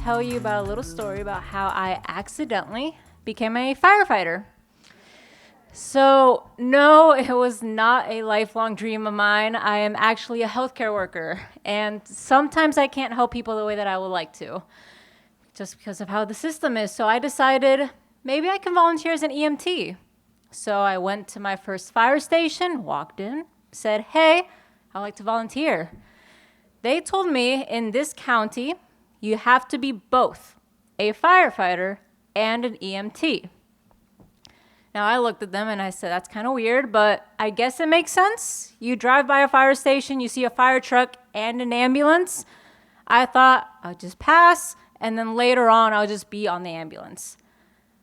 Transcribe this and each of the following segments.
tell you about a little story about how I accidentally became a firefighter. So, no, it was not a lifelong dream of mine. I am actually a healthcare worker, and sometimes I can't help people the way that I would like to, just because of how the system is. So I decided maybe I can volunteer as an EMT. So I went to my first fire station, walked in, said, hey, I'd like to volunteer. They told me in this county, you have to be both a firefighter and an EMT. Now, I looked at them and I said, that's kind of weird, but I guess it makes sense. You drive by a fire station, you see a fire truck and an ambulance. I thought I'll just pass, and then later on, I'll just be on the ambulance.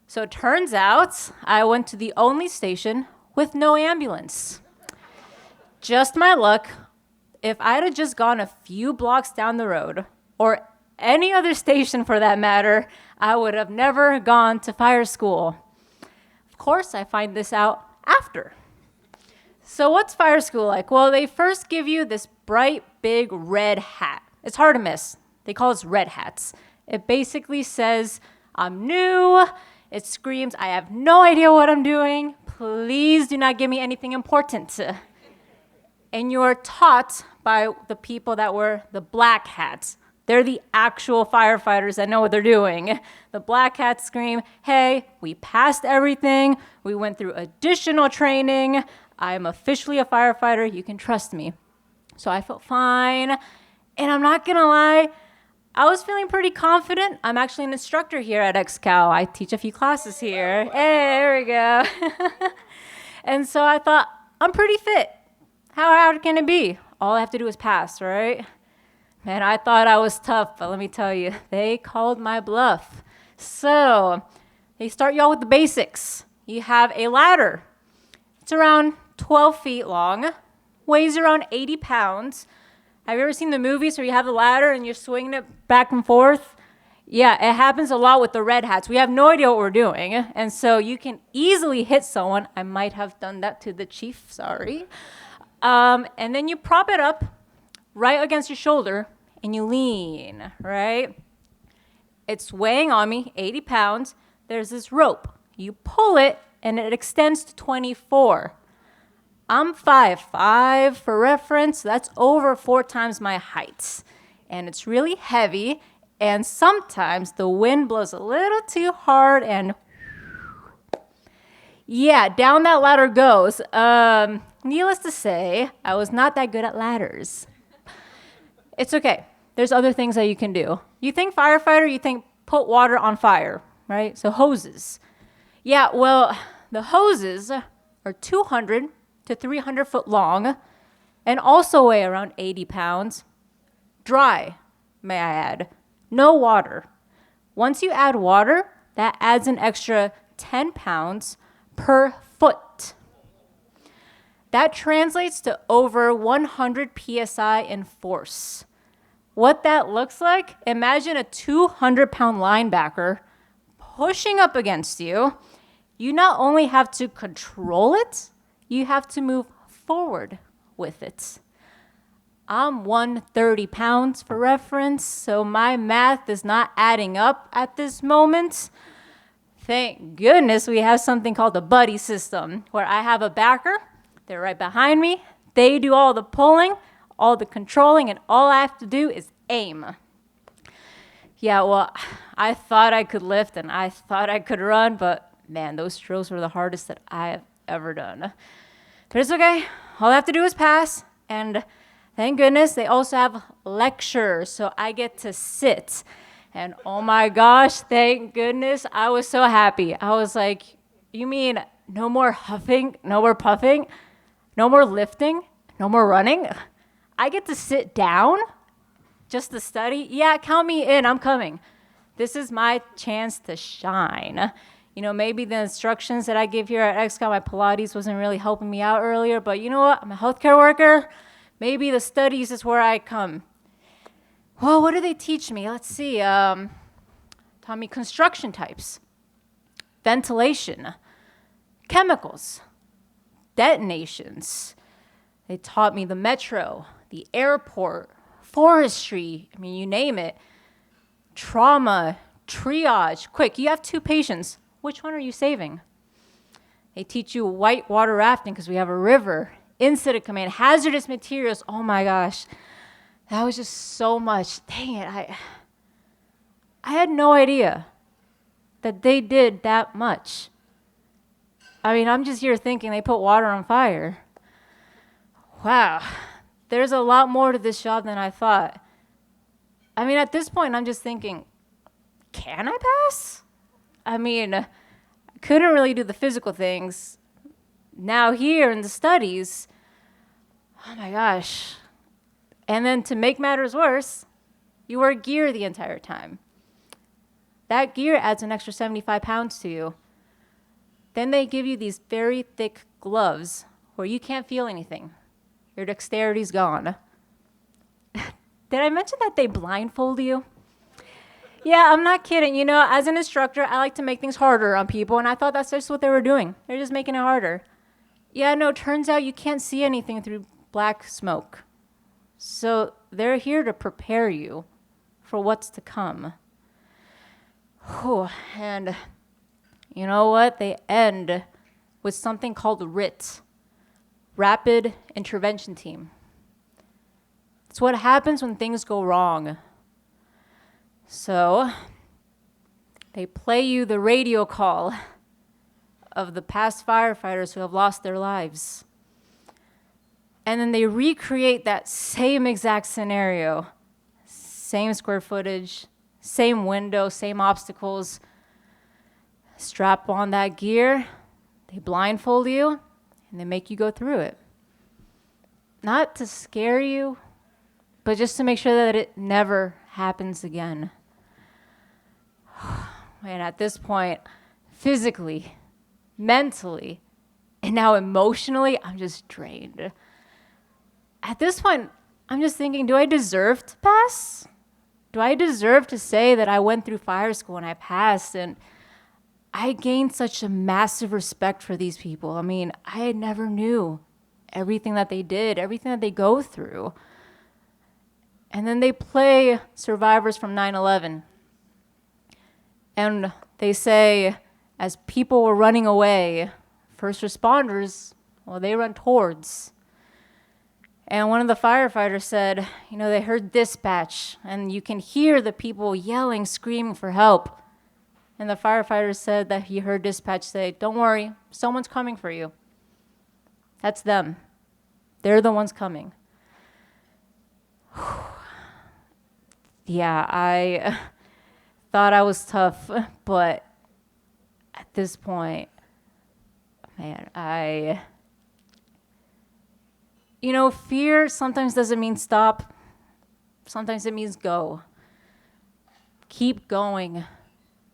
So it turns out I went to the only station with no ambulance. Just my luck. If I'd have just gone a few blocks down the road, or any other station for that matter, I would have never gone to fire school. Of course, I find this out after. So what's fire school like? Well, they first give you this bright, big red hat. It's hard to miss. They call us red hats. It basically says, I'm new. It screams, I have no idea what I'm doing. Please do not give me anything important. And you're taught by the people that wear the black hats. They're the actual firefighters that know what they're doing. The black hats scream, hey, we passed everything. We went through additional training. I'm officially a firefighter. You can trust me. So I felt fine. And I'm not going to lie, I was feeling pretty confident. I'm actually an instructor here at XCal. I teach a few classes here. Hey, there we go. And so I thought, I'm pretty fit. How hard can it be? All I have to do is pass, right? Man, I thought I was tough, but let me tell you, they called my bluff. So they start you all with the basics. You have a ladder. It's around 12 feet long, weighs around 80 pounds. Have you ever seen the movies where you have the ladder and you're swinging it back and forth? Yeah, it happens a lot with the red hats. We have no idea what we're doing. And so you can easily hit someone. I might have done that to the chief, sorry. And then you prop it up right against your shoulder and you lean, right? It's weighing on me, 80 pounds. There's this rope. You pull it and it extends to 24. I'm 5'5" for reference. That's over 4 times my height. And it's really heavy. And sometimes the wind blows a little too hard and yeah, down that ladder goes. Needless to say, I was not that good at ladders. It's okay. There's other things that you can do. You think firefighter, you think put water on fire, right? So hoses. Yeah, well, the hoses are 200 to 300 foot long and also weigh around 80 pounds. Dry, may I add. No water. Once you add water, that adds an extra 10 pounds per foot. That translates to over 100 psi in force. What that looks like, imagine a 200-pound linebacker pushing up against you. You not only have to control it, you have to move forward with it. I'm 130 pounds for reference, so my math is not adding up at this moment. Thank goodness we have something called the buddy system, where I have a backer. They're right behind me. They do all the pulling, all the controlling, and all I have to do is aim. Yeah, well, I thought I could lift and I thought I could run, but man, those drills were the hardest that I have ever done. But it's okay. All I have to do is pass. And thank goodness they also have lectures, so I get to sit. And oh my gosh, thank goodness, I was so happy. I was like, you mean no more huffing, no more puffing, no more lifting, no more running? I get to sit down just to study? Yeah, count me in, I'm coming. This is my chance to shine. You know, maybe the instructions that I give here at XCal, my Pilates wasn't really helping me out earlier, but you know what? I'm a healthcare worker. Maybe the studies is where I come. Well, what do they teach me? Let's see. Taught me construction types, ventilation, chemicals, detonations. They taught me the metro, the airport, forestry. I mean, you name it. trauma, triage. Quick, you have 2 patients. Which one are you saving? They teach you whitewater rafting because we have a river, incident command, hazardous materials. Oh my gosh, that was just so much. Dang it, I had no idea that they did that much. I mean, I'm just here thinking they put water on fire. Wow, there's a lot more to this job than I thought. I mean, at this point, I'm just thinking, can I pass? I mean, couldn't really do the physical things. Now here in the studies, oh my gosh. And then to make matters worse, you wear gear the entire time. That gear adds an extra 75 pounds to you. Then they give you these very thick gloves where you can't feel anything. Your dexterity's gone. Did I mention that they blindfold you? Yeah, I'm not kidding. You know, as an instructor, I like to make things harder on people, and I thought that's just what they were doing. They're just making it harder. Yeah, no, turns out you can't see anything through black smoke. So they're here to prepare you for what's to come. Whew. And you know what? They end with something called RIT, Rapid Intervention Team. It's what happens when things go wrong. So they play you the radio call of the past firefighters who have lost their lives. And then they recreate that same exact scenario. Same square footage, same window, same obstacles. Strap on that gear, they blindfold you, and they make you go through it. Not to scare you, but just to make sure that it never happens again. And at this point, physically, mentally, and now emotionally, I'm just drained. At this point, I'm just thinking, do I deserve to pass? Do I deserve to say that I went through fire school and I passed? And I gained such a massive respect for these people. I mean, I never knew everything that they did, everything that they go through. And then they play survivors from 9/11. And they say, as people were running away, first responders, well, they run towards. And one of the firefighters said, you know, they heard dispatch, and you can hear the people yelling, screaming for help. And the firefighter said that he heard dispatch say, don't worry, someone's coming for you. That's them. They're the ones coming. Yeah, I thought I was tough, but at this point, man, you know, fear sometimes doesn't mean stop. Sometimes it means go. Keep going.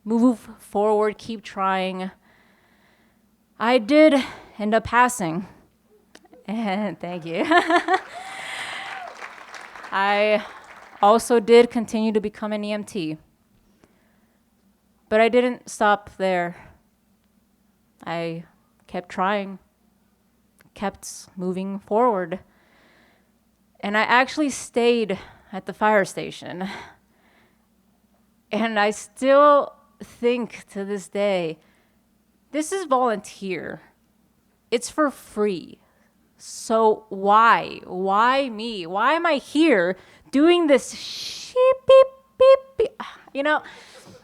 Move forward. Keep trying. I did end up passing. And thank you. I also did continue to become an EMT. But I didn't stop there. I kept trying, kept moving forward. And I actually stayed at the fire station. And I still think to this day, this is volunteer. It's for free. So why? Why me? Why am I here doing this sheep, beep, beep, beep? You know,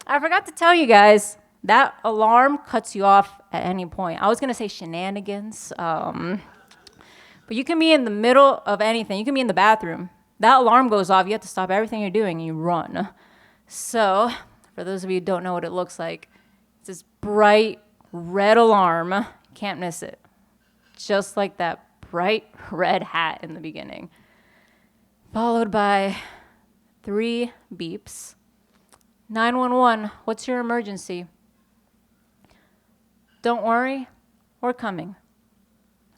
I forgot to tell you guys, that alarm cuts you off at any point. I was going to say shenanigans, but you can be in the middle of anything. You can be in the bathroom. That alarm goes off. You have to stop everything you're doing and you run. So, for those of you who don't know what it looks like, it's this bright red alarm. Can't miss it. Just like that bright red hat in the beginning. Followed by 3 beeps. 911, what's your emergency? Don't worry, we're coming.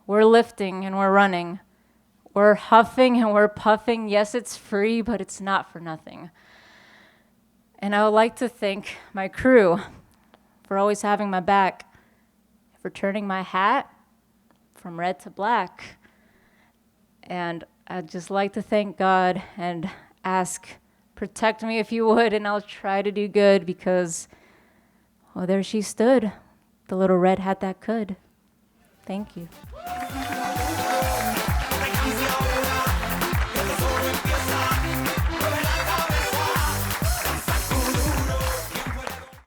We're lifting and we're running. We're huffing and we're puffing. Yes, it's free, but it's not for nothing. And I would like to thank my crew for always having my back, for turning my hat from red to black. And I'd just like to thank God and ask Protect me if you would, and I'll try to do good because, well, there she stood, the little red hat that could. Thank you.